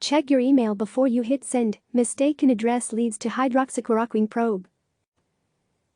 Check your email before you hit send. Mistaken address leads to hydroxychloroquine probe.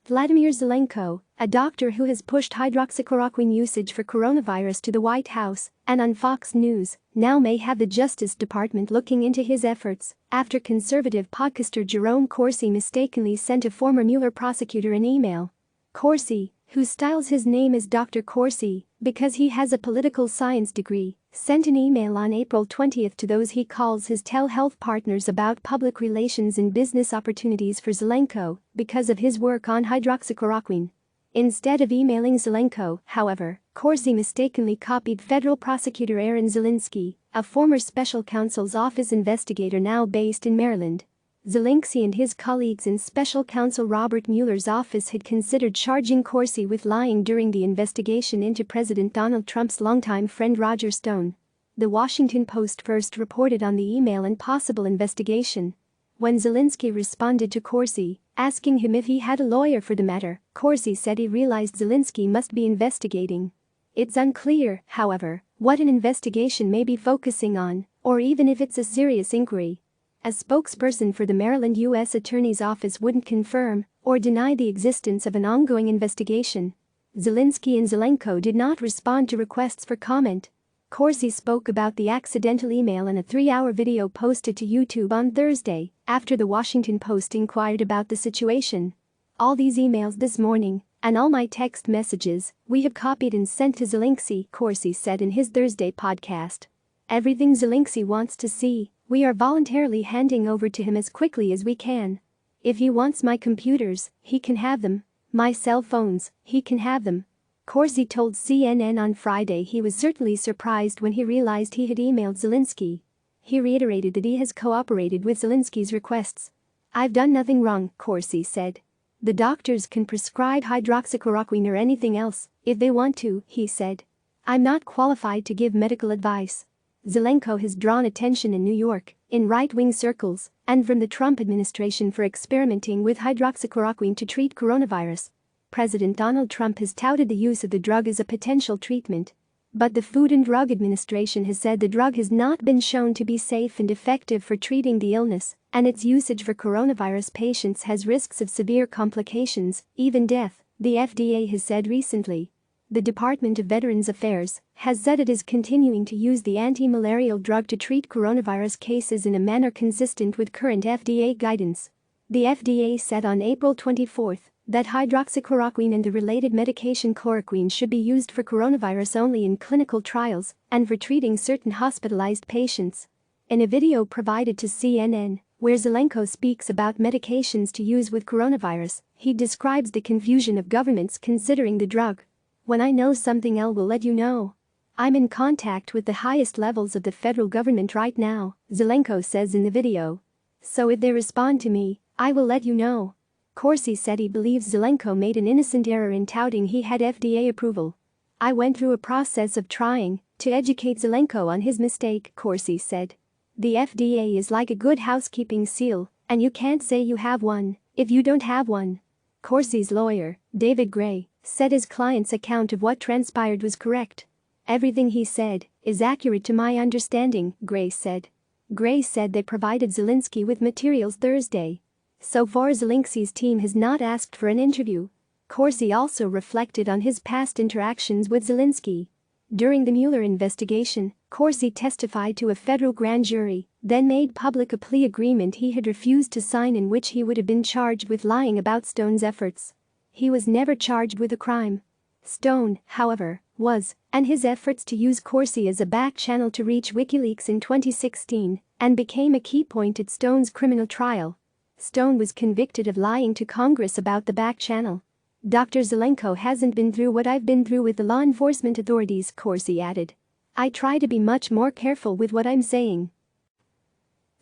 Vladimir Zelenko, a doctor who has pushed hydroxychloroquine usage for coronavirus to the White House and on Fox News, now may have the Justice Department looking into his efforts after conservative podcaster Jerome Corsi mistakenly sent a former Mueller prosecutor an email. Corsi, who styles his name as Dr. Corsi because he has a political science degree, sent an email on April 20 to those he calls his telehealth partners about public relations and business opportunities for Zelenko because of his work on hydroxychloroquine. Instead of emailing Zelenko, however, Corsi mistakenly copied federal prosecutor Zelinsky, a former special counsel's office investigator now based in Maryland. Zelinksy and his colleagues in special counsel Robert Mueller's office had considered charging Corsi with lying during the investigation into President Donald Trump's longtime friend Roger Stone. The Washington Post first reported on the email and possible investigation. When Zelinsky responded to Corsi, asking him if he had a lawyer for the matter, Corsi said he realized Zelinsky must be investigating. It's unclear, however, what an investigation may be focusing on, or even if it's a serious inquiry. A spokesperson for the Maryland U.S. Attorney's Office wouldn't confirm or deny the existence of an ongoing investigation. Zelinsky and Zelenko did not respond to requests for comment. Corsi spoke about the accidental email in a 3-hour video posted to YouTube on Thursday after the Washington Post inquired about the situation. All these emails this morning and all my text messages we have copied and sent to Zelinksy, Corsi said in his Thursday podcast. Everything Zelinksy wants to see, we are voluntarily handing over to him as quickly as we can. If he wants my computers, he can have them. My cell phones, he can have them. Corsi told CNN on Friday he was certainly surprised when he realized he had emailed Zelinsky. He reiterated that he has cooperated with Zelinsky's requests. I've done nothing wrong, Corsi said. The doctors can prescribe hydroxychloroquine or anything else if they want to, he said. I'm not qualified to give medical advice. Zelenko has drawn attention in New York, in right-wing circles, and from the Trump administration for experimenting with hydroxychloroquine to treat coronavirus. President Donald Trump has touted the use of the drug as a potential treatment. But the Food and Drug Administration has said the drug has not been shown to be safe and effective for treating the illness, and its usage for coronavirus patients has risks of severe complications, even death, the FDA has said recently. The Department of Veterans Affairs has said it is continuing to use the anti-malarial drug to treat coronavirus cases in a manner consistent with current FDA guidance. The FDA said on April 24 that hydroxychloroquine and the related medication chloroquine should be used for coronavirus only in clinical trials and for treating certain hospitalized patients. In a video provided to CNN, where Zelenko speaks about medications to use with coronavirus, he describes the confusion of governments considering the drug. When I know something, I will let you know. I'm in contact with the highest levels of the federal government right now, Zelenko says in the video. So if they respond to me, I will let you know. Corsi said he believes Zelenko made an innocent error in touting he had FDA approval. I went through a process of trying to educate Zelenko on his mistake, Corsi said. The FDA is like a good housekeeping seal, and you can't say you have one if you don't have one. Corsi's lawyer, David Gray, said his client's account of what transpired was correct. Everything he said is accurate to my understanding, Gray said. Gray said they provided Zelinsky with materials Thursday. So far, Zelinksy's team has not asked for an interview. Corsi also reflected on his past interactions with Zelinsky. During the Mueller investigation, Corsi testified to a federal grand jury, then made public a plea agreement he had refused to sign in which he would have been charged with lying about Stone's efforts. He was never charged with a crime. Stone, however, was, and his efforts to use Corsi as a back channel to reach WikiLeaks in 2016 and became a key point at Stone's criminal trial. Stone was convicted of lying to Congress about the back channel. Dr. Zelenko hasn't been through what I've been through with the law enforcement authorities, Corsi added. I try to be much more careful with what I'm saying.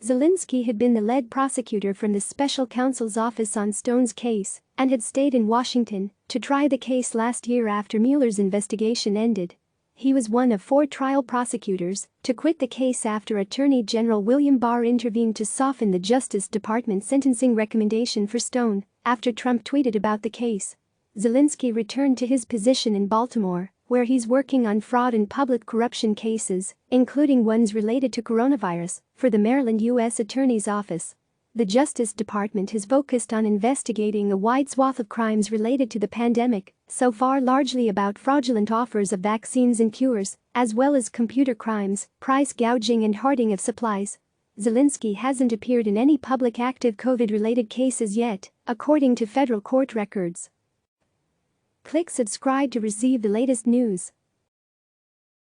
Zelinsky had been the lead prosecutor from the special counsel's office on Stone's case and had stayed in Washington to try the case last year after Mueller's investigation ended. He was one of 4 trial prosecutors to quit the case after Attorney General William Barr intervened to soften the Justice Department sentencing recommendation for Stone after Trump tweeted about the case. Zelinsky returned to his position in Baltimore, where he's working on fraud and public corruption cases, including ones related to coronavirus, for the Maryland U.S. Attorney's Office. The Justice Department has focused on investigating a wide swath of crimes related to the pandemic, so far largely about fraudulent offers of vaccines and cures, as well as computer crimes, price gouging and hoarding of supplies. Zelinsky hasn't appeared in any public active COVID-related cases yet, according to federal court records. Click subscribe to receive the latest news.